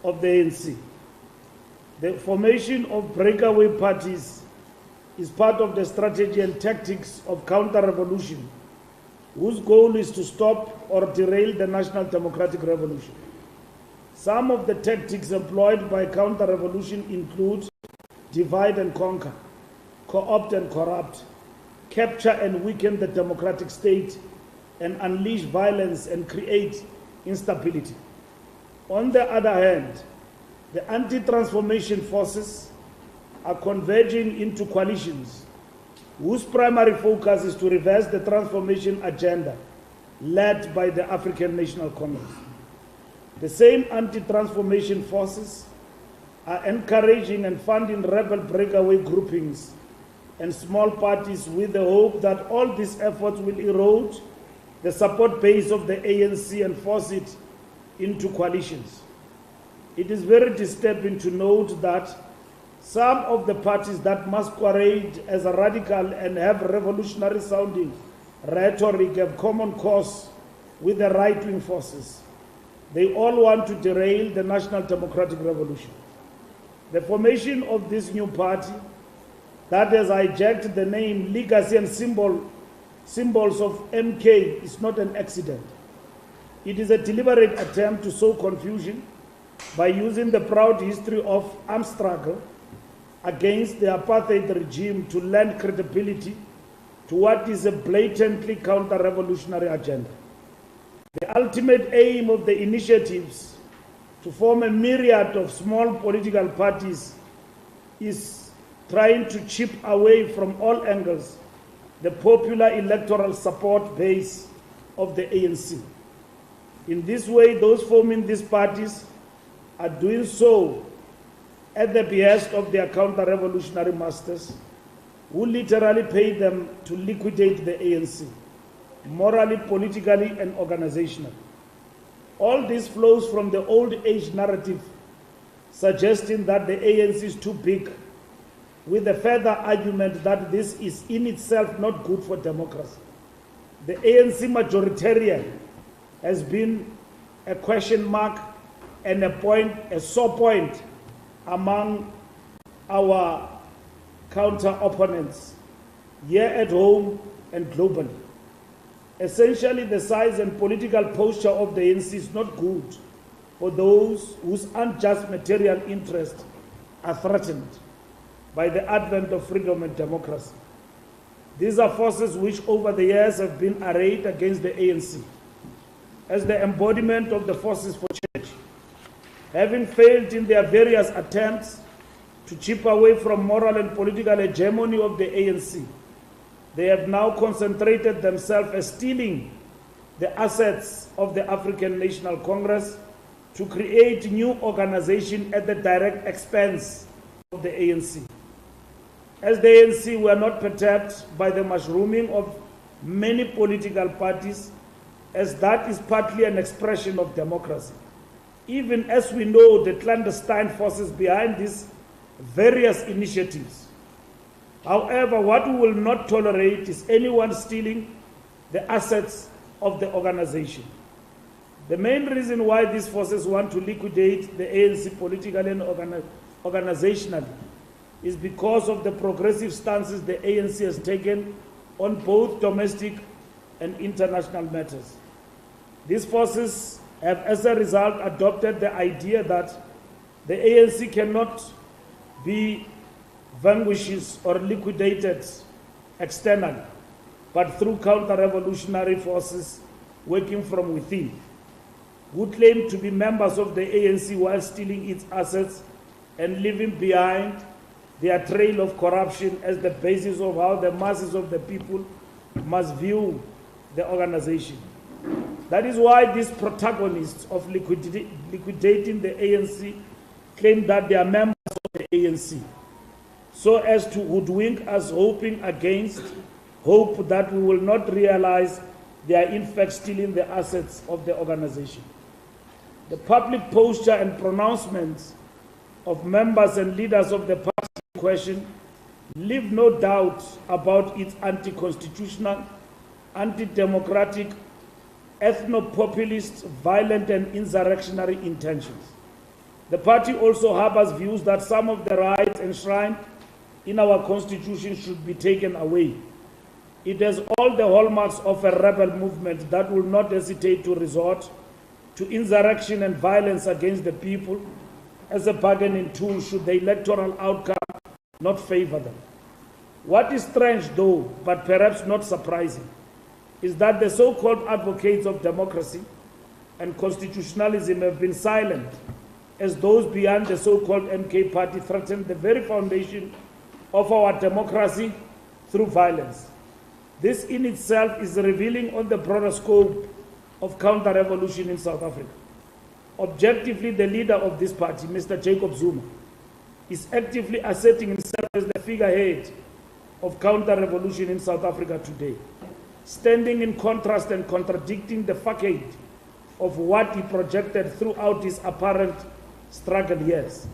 of the ANC. The formation of breakaway parties is part of the strategy and tactics of counter-revolution, whose goal is to stop or derail the national democratic revolution. Some of the tactics employed by counter-revolution include divide and conquer, co-opt and corrupt, capture and weaken the democratic state, and unleash violence and create instability. On the other hand, the anti-transformation forces are converging into coalitions whose primary focus is to reverse the transformation agenda led by the African National Congress. The same anti-transformation forces are encouraging and funding rebel breakaway groupings and small parties with the hope that all these efforts will erode the support base of the ANC and force it into coalitions. It is very disturbing to note that some of the parties that masquerade as a radical and have revolutionary sounding rhetoric have common cause with the right-wing forces. They all want to derail the national democratic revolution. The formation of this new party that has hijacked the name, legacy, and symbols of MK is not an accident. It is a deliberate attempt to sow confusion by using the proud history of armed struggle against the apartheid regime to lend credibility to what is a blatantly counter-revolutionary agenda. The ultimate aim of the initiatives to form a myriad of small political parties is trying to chip away from all angles the popular electoral support base of the ANC. In this way, those forming these parties are doing so at the behest of their counter-revolutionary masters, who literally pay them to liquidate the ANC, morally, politically, and organizationally. All this flows from the old age narrative suggesting that the ANC is too big, with a further argument that this is in itself not good for democracy. The ANC majoritarian has been a question mark and a sore point among our counter-opponents here at home and globally. Essentially, the size and political posture of the ANC is not good for those whose unjust material interests are threatened by the advent of freedom and democracy. These are forces which over the years have been arrayed against the ANC as the embodiment of the forces for change. Having failed in their various attempts to chip away from moral and political hegemony of the ANC, they have now concentrated themselves as stealing the assets of the African National Congress to create new organization at the direct expense of the ANC. As the ANC were not perturbed by the mushrooming of many political parties, as that is partly an expression of democracy, even as we know the clandestine forces behind these various initiatives. However, what we will not tolerate is anyone stealing the assets of the organization. The main reason why these forces want to liquidate the ANC politically and organizationally is because of the progressive stances the ANC has taken on both domestic and international matters. These forces have, as a result, adopted the idea that the ANC cannot be vanquished or liquidated externally, but through counter-revolutionary forces working from within, who claim to be members of the ANC while stealing its assets and leaving behind their trail of corruption as the basis of how the masses of the people must view the organization. That is why these protagonists of liquidating the ANC claim that they are members of the ANC, so as to hoodwink us, hoping against hope that we will not realize they are in fact stealing the assets of the organization. The public posture and pronouncements of members and leaders of the party in question leave no doubt about its anti-constitutional, anti-democratic, ethno-populist, violent and insurrectionary intentions. The party also harbors views that some of the rights enshrined in our constitution should be taken away. It has all the hallmarks of a rebel movement that will not hesitate to resort to insurrection and violence against the people as a bargaining tool should the electoral outcome not favor them. What is strange, though, but perhaps not surprising, is that the so-called advocates of democracy and constitutionalism have been silent as those behind the so-called MK party threaten the very foundation of our democracy through violence. This in itself is revealing on the broader scope of counter-revolution in South Africa. Objectively, the leader of this party, Mr. Jacob Zuma, is actively asserting himself as the figurehead of counter-revolution in South Africa today, standing in contrast and contradicting the facade of what he projected throughout his apparent struggle years.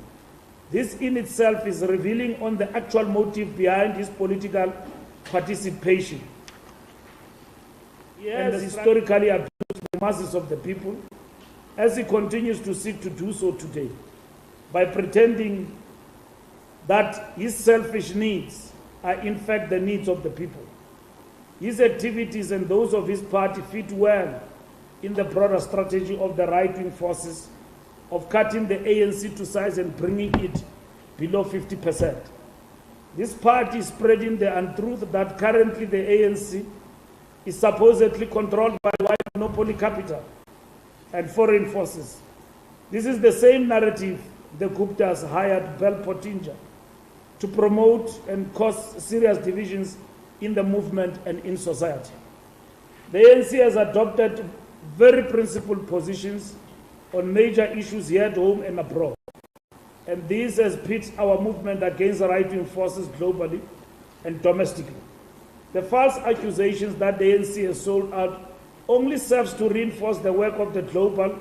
This in itself is revealing on the actual motive behind his political participation. He has historically abused the masses of the people, as he continues to seek to do so today, by pretending that his selfish needs are in fact the needs of the people. His activities and those of his party fit well in the broader strategy of the right-wing forces of cutting the ANC to size and bringing it below 50%. This party is spreading the untruth that currently the ANC is supposedly controlled by white monopoly capital and foreign forces. This is the same narrative the Guptas hired Bell Pottinger to promote and cause serious divisions in the movement and in society. The ANC has adopted very principled positions on major issues here at home and abroad. And this has pitched our movement against right-wing forces globally and domestically. The false accusations that the ANC has sold out only serves to reinforce the work of the global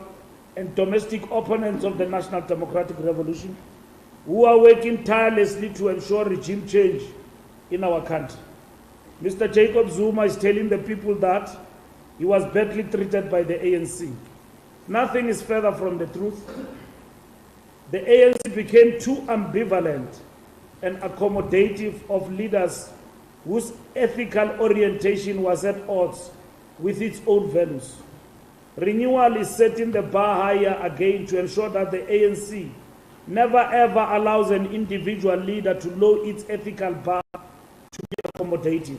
and domestic opponents of the National Democratic Revolution, who are working tirelessly to ensure regime change in our country. Mr. Jacob Zuma is telling the people that he was badly treated by the ANC. Nothing is further from the truth. The ANC became too ambivalent and accommodative of leaders whose ethical orientation was at odds with its own values. Renewal is setting the bar higher again to ensure that the ANC never ever allows an individual leader to lower its ethical bar to be accommodative.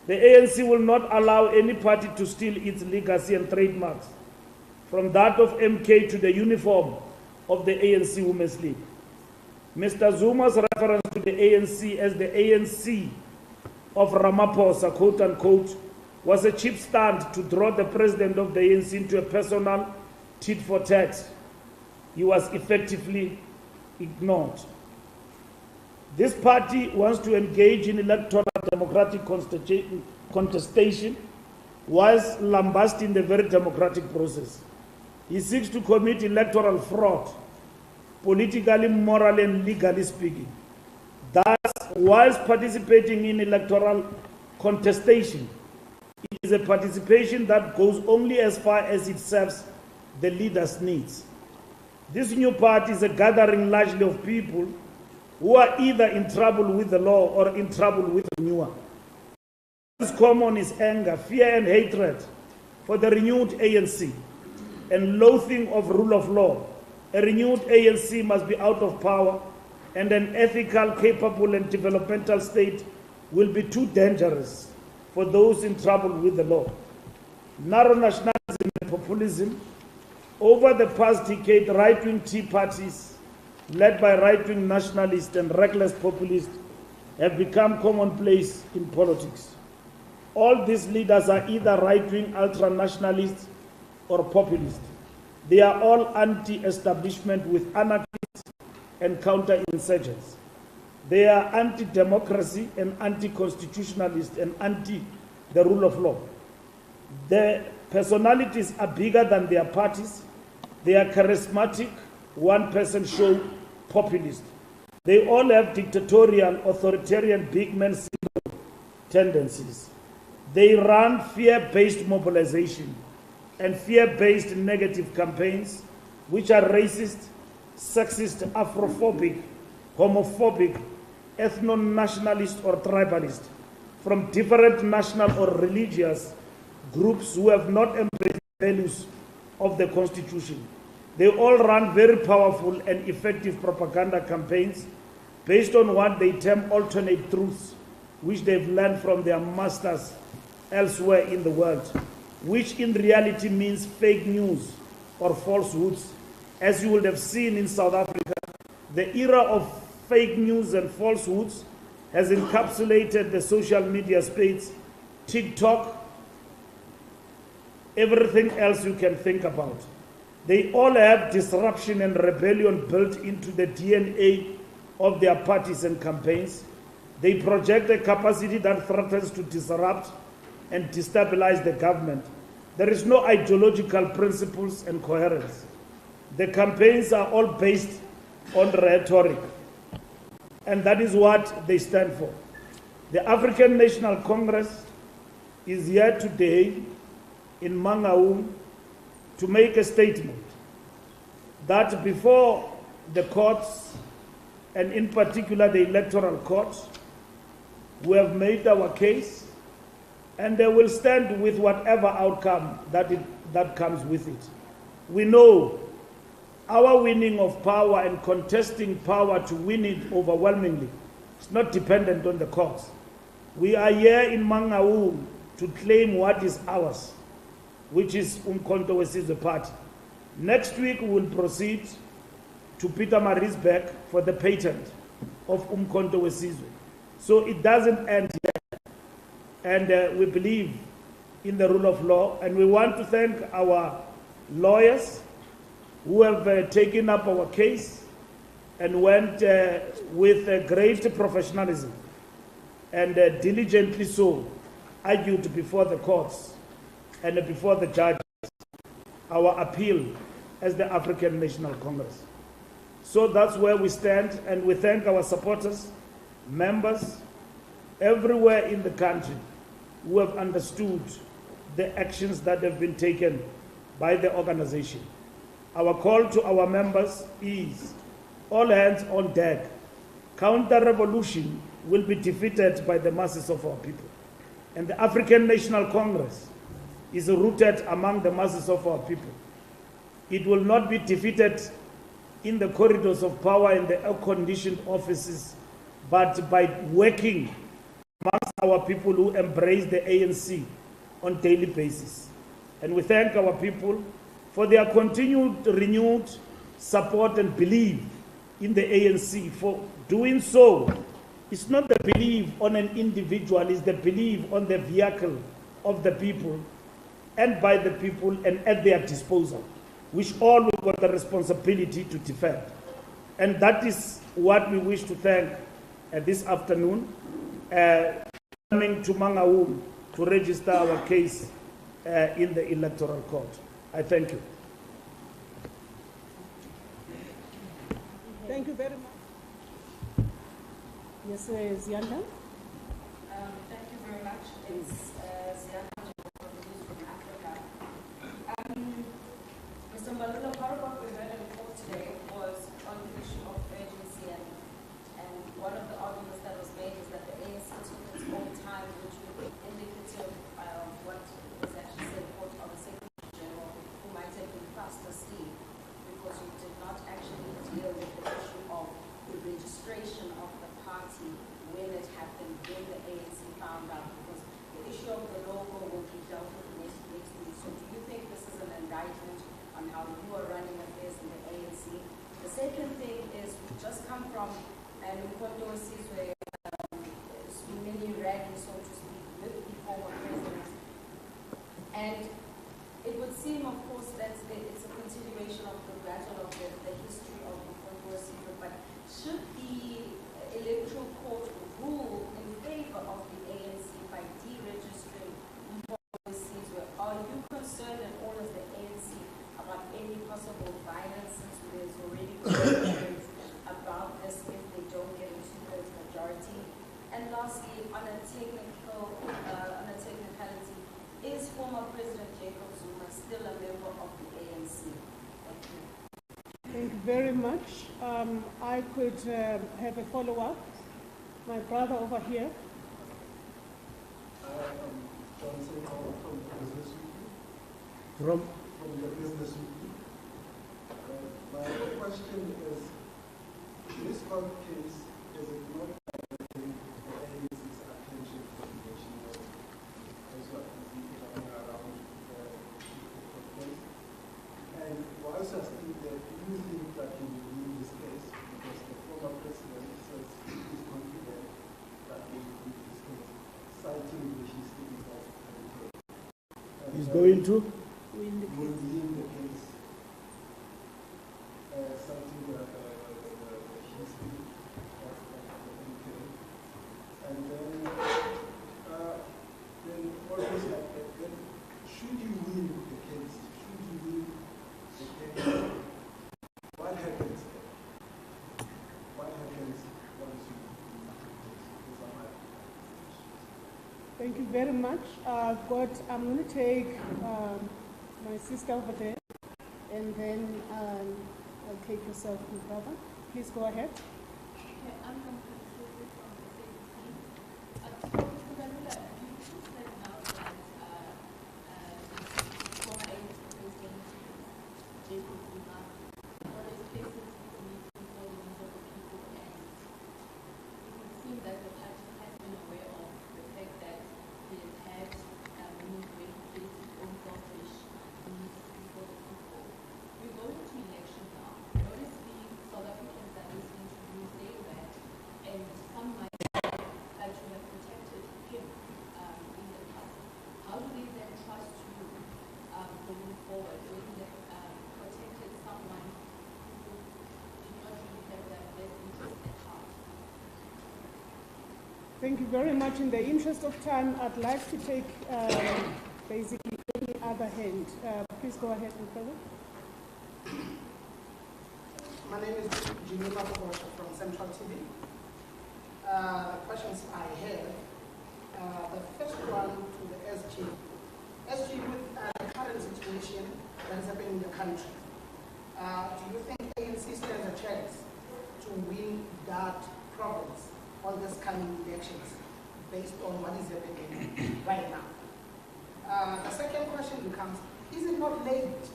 The ANC will not allow any party to steal its legacy and trademarks, from that of MK to the uniform of the ANC Women's League. Mr. Zuma's reference to the ANC as the ANC of Ramaphosa, quote unquote, was a cheap stunt to draw the president of the ANC into a personal tit for tat. He was effectively ignored. This party wants to engage in electoral democratic contestation whilst lambasting the very democratic process. He seeks to commit electoral fraud, politically, morally, and legally speaking. Thus, whilst participating in electoral contestation, it is a participation that goes only as far as it serves the leader's needs. This new party is a gathering largely of people who are either in trouble with the law or in trouble with renewal. What is common is anger, fear, and hatred for the renewed ANC and loathing of rule of law. A renewed ANC must be out of power, and an ethical, capable, and developmental state will be too dangerous for those in trouble with the law. Narrow nationalism and populism. Over the past decade, right-wing tea parties, led by right-wing nationalists and reckless populists, have become commonplace in politics. All these leaders are either right-wing ultra-nationalists or populists. They are all anti-establishment with anarchists and counter-insurgents. They are anti-democracy and anti-constitutionalist and anti-the rule of law. Their personalities are bigger than their parties. They are charismatic, one-person show populist. They all have dictatorial, authoritarian, big man syndrome tendencies. They run fear-based mobilization and fear-based negative campaigns, which are racist, sexist, Afrophobic, homophobic, ethno-nationalist or tribalist from different national or religious groups who have not embraced the values of the Constitution. They all run very powerful and effective propaganda campaigns based on what they term alternate truths, which they've learned from their masters elsewhere in the world, which in reality means fake news or falsehoods. As you would have seen in South Africa, the era of fake news and falsehoods has encapsulated the social media space, TikTok, everything else you can think about. They all have disruption and rebellion built into the DNA of their parties and campaigns. They project a capacity that threatens to disrupt and destabilize the government. There is no ideological principles and coherence. The campaigns are all based on rhetoric, and that is what they stand for. The African National Congress is here today in Mangaung to make a statement that before the courts, and in particular the electoral court, we have made our case, and they will stand with whatever outcome that comes with it. We know our winning of power and contesting power to win it overwhelmingly is not dependent on the courts. We are here in Mangaung to claim what is ours, which is Umkhonto weSizwe Party. Next week we will proceed to Pietermaritzburg for the patent of Umkhonto weSizwe. So it doesn't end here. And we believe in the rule of law, and we want to thank our lawyers who have taken up our case and went with great professionalism and diligently so argued before the courts and before the judges our appeal as the African National Congress. So that's where we stand, and we thank our supporters, members, everywhere in the country who have understood the actions that have been taken by the organization. Our call to our members is all hands on deck. Counter-revolution will be defeated by the masses of our people. And the African National Congress is rooted among the masses of our people. It will not be defeated in the corridors of power in the air-conditioned offices, but by working amongst our people who embrace the ANC on a daily basis. And we thank our people for their continued renewed support and belief in the ANC. For doing so, it's not the belief on an individual, it's the belief on the vehicle of the people and by the people and at their disposal, which all we've got the responsibility to defend. And that is what we wish to thank this afternoon, coming to Mangaung to register our case in the electoral court. I thank you. Thank you very much. Yes, Zianda. Thank you very much. It's Zianda from the News from Africa. Mr. Mbalula, part of what we heard in the report today was on the issue of urgency, and one of the arguments that was made is that the ANC took its own time, which would be indicative of what was actually said on the Secretary General, who might have been fast asleep because you did not actually deal with the issue of the registration of the party when it happened, when the ANC found out, because the issue of the logo will be dealt with next week. So do you think this is an indictment on how you are running affairs in the ANC? The second thing is, we just come from an Umkhonto weSizwe mini rally, so to speak, with the former president. And it would seem, of course, that it's a continuation of the battle of the history of Umkhonto weSizwe, but should the electoral court rule in favor of the ANC by deregistering Umkhonto weSizwe, are you concerned at all as the ANC about any possible violence, since there's already concerns about this if they don't get a two-thirds majority? And lastly, on a technicality, is former President Jacob Zuma still a member of the ANC? Thank you. Thank you very much. I could have a follow-up. My brother over here. Johnson from the Business Weekly. From From the Business Weekly. My question is, this court case, is it not directing the ANC's attention to the election law? As what is coming around the court case? And for us as do you think that you will win this case? Because the former president says he's confident that he will win this case, citing the history of the is going to? Win the will case. win the case, citing the history of the MK. And then always like that, then should you win the case, what happens then? What happens once you win the case? Those are my questions. Thank you very much. I'm going to take my sister over there, and then I'll take yourself, my brother. Please go ahead. Okay, I'm completely from the same team. Mbalula, you said now that former ANC President Jacob Zuma always places his meeting for the needs of the people, and it would seem that the party has been aware of the fact that he has had meetings where he places his own selfish needs before the people. We're going to election now. Notice being South Africans are listening to you say that, and some might say that you have protected him in the past. How do they then trust you going forward when you have protected someone who did not really have their best interest at heart? Thank you very much. In the interest of time, I'd like to take basically any other hand. Please go ahead, my brother. My name is Jimmy Mabosha from Central TV. The questions I have, the first one to the SG. SG, with the current situation that is happening in the country, do you think ANC stands a chance to win that province on this coming elections based on what is happening right now? The second question becomes, is it not late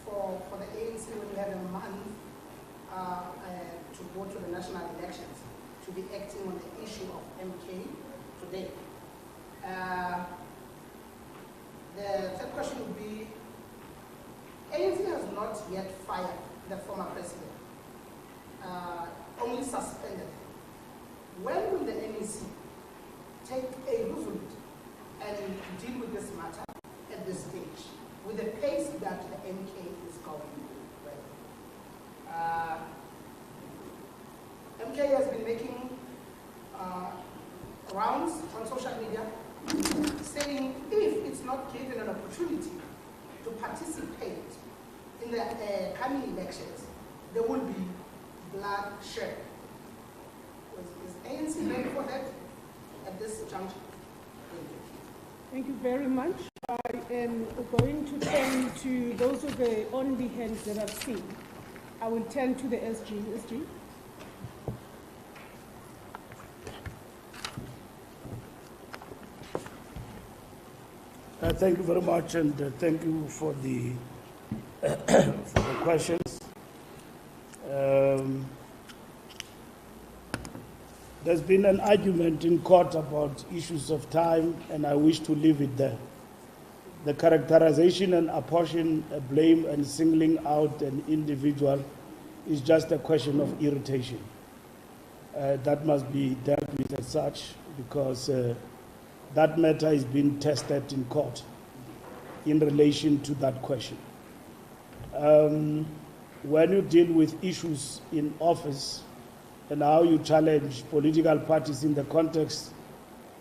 for the ANC when you have a month to go to the national elections to be acting on the issue of MK today? The third question would be, ANC has not yet fired the former president, only suspended him. When will the NEC take a resolute and deal with this matter at this stage, with the pace that the MK is going with? MK has been making rounds on social media saying if it's not given an opportunity to participate in the coming elections, there will be bloodshed. Is ANC ready for that at this juncture? Thank you very much. I am going to turn to those of the only hands that I've seen. I will turn to the SG. SG. Thank you very much, and thank you for the for the questions. There's been an argument in court about issues of time, and I wish to leave it there. The characterization and apportion blame and singling out an individual is just a question of irritation. That must be dealt with as such, because that matter is being tested in court in relation to that question. When you deal with issues in office and how you challenge political parties in the context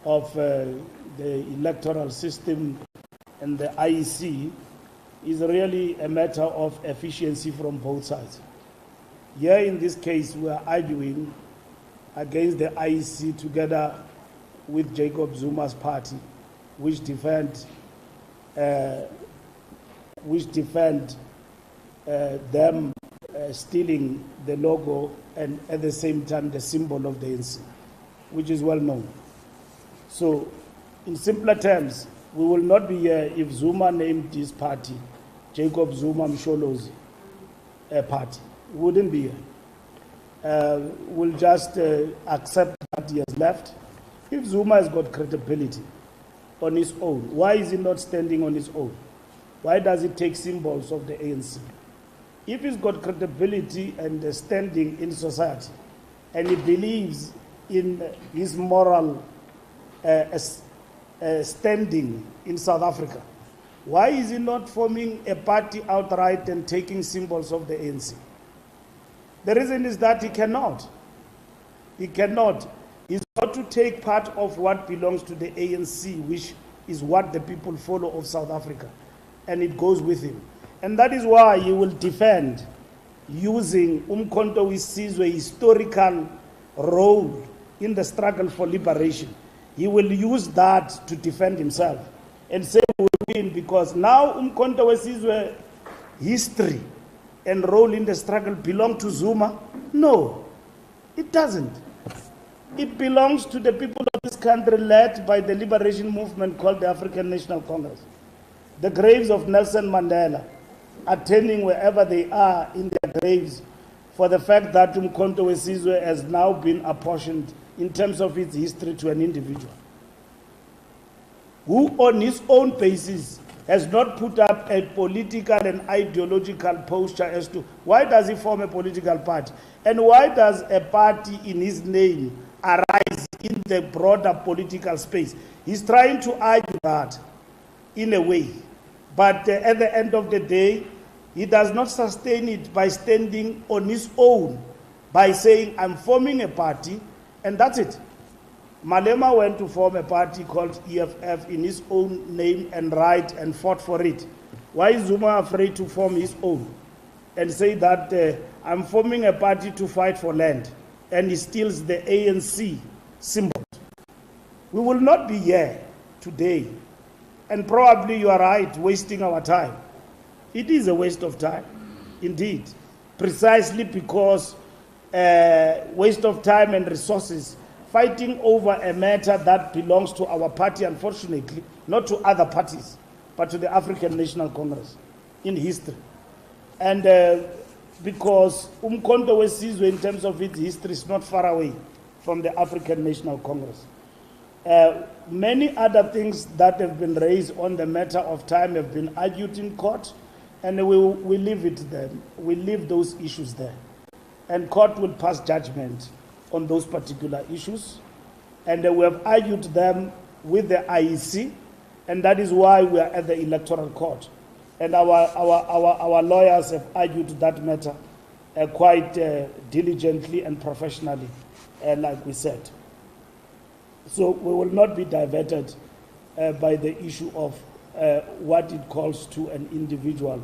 of the electoral system and the IEC, is really a matter of efficiency from both sides. Here in this case, we are arguing against the IEC together with Jacob Zuma's party, which defend them stealing the logo and at the same time the symbol of the ANC, which is well known. So, in simpler terms, we will not be here if Zuma named this party Jacob Zuma Msholozi party. We wouldn't be here. We'll just accept that he has left. If Zuma has got credibility on his own, why is he not standing on his own? Why does he take symbols of the ANC? If he's got credibility and standing in society, and he believes in his moral standing in South Africa, why is he not forming a party outright and taking symbols of the ANC? The reason is that he cannot. He cannot. He's got to take part of what belongs to the ANC, which is what the people follow of South Africa, and it goes with him. And that is why he will defend using Umkhonto weSizwe historical role in the struggle for liberation. He will use that to defend himself and say we will win because now Umkhonto weSizwe history and role in the struggle belong to Zuma. No, it doesn't. It belongs to the people of this country led by the liberation movement called the African National Congress. The graves of Nelson Mandela are turning wherever they are in their graves for the fact that Umkhonto weSizwe has now been apportioned in terms of its history to an individual who on his own basis has not put up a political and ideological posture as to why does he form a political party and why does a party in his name arise in the broader political space. He's trying to argue that in a way, but at the end of the day, he does not sustain it by standing on his own, by saying, I'm forming a party, and that's it. Malema went to form a party called EFF in his own name and right and fought for it. Why is Zuma afraid to form his own and say that I'm forming a party to fight for land, and he steals the ANC symbol? We will not be here today, and probably you are right, wasting our time. It is a waste of time, indeed, precisely because waste of time and resources fighting over a matter that belongs to our party, unfortunately, not to other parties, but to the African National Congress in history. And because Umkhonto weSizwe, in terms of its history, is not far away from the African National Congress. Many other things that have been raised on the matter of time have been argued in court, and we leave it there. We leave those issues there. And court will pass judgment on those particular issues. And we have argued them with the IEC, and that is why we are at the Electoral Court. And our lawyers have argued that matter quite diligently and professionally, like we said. So we will not be diverted by the issue of what it calls to an individual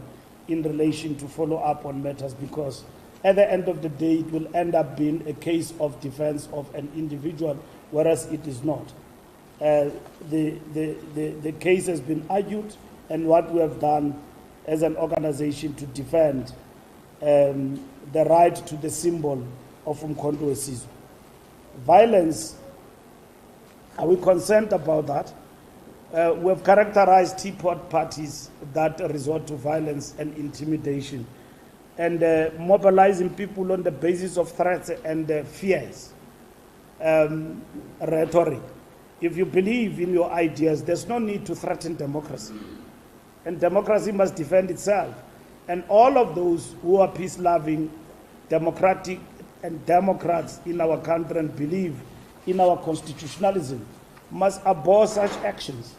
in relation to follow up on matters, because at the end of the day, it will end up being a case of defense of an individual, whereas it is not. The case has been argued, and what we have done as an organization to defend the right to the symbol of Umkhonto weSizwe. Violence, are we concerned about that? We have characterized teapot parties that resort to violence and intimidation and mobilizing people on the basis of threats and fears, rhetoric. If you believe in your ideas, there's no need to threaten democracy. And democracy must defend itself. And all of those who are peace-loving, democratic, and Democrats in our country and believe in our constitutionalism must abhor such actions.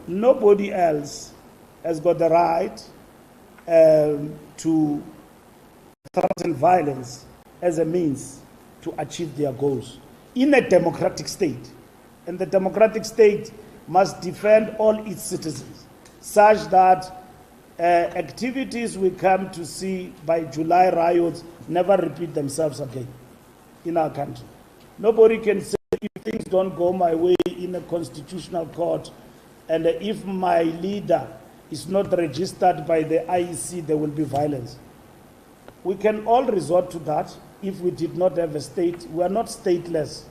Nobody else has got the right to threaten violence as a means to achieve their goals in a democratic state. And the democratic state must defend all its citizens, such that activities we come to see by July riots never repeat themselves again in our country. Nobody can say if things don't go my way in a constitutional court, and if my leader is not registered by the IEC, there will be violence. We can all resort to that if we did not have a state. We are not stateless.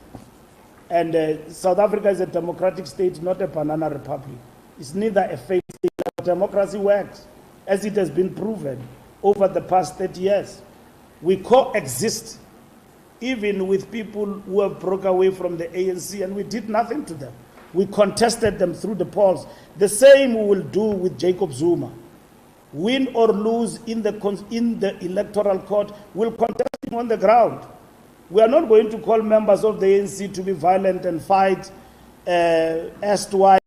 And South Africa is a democratic state, not a banana republic. It's neither a failed state. Democracy works, as it has been proven over the past 30 years. We coexist, even with people who have broke away from the ANC, and we did nothing to them. We contested them through the polls. The same we will do with Jacob Zuma. Win or lose in the electoral court, we'll contest him on the ground. We are not going to call members of the ANC to be violent and fight as to why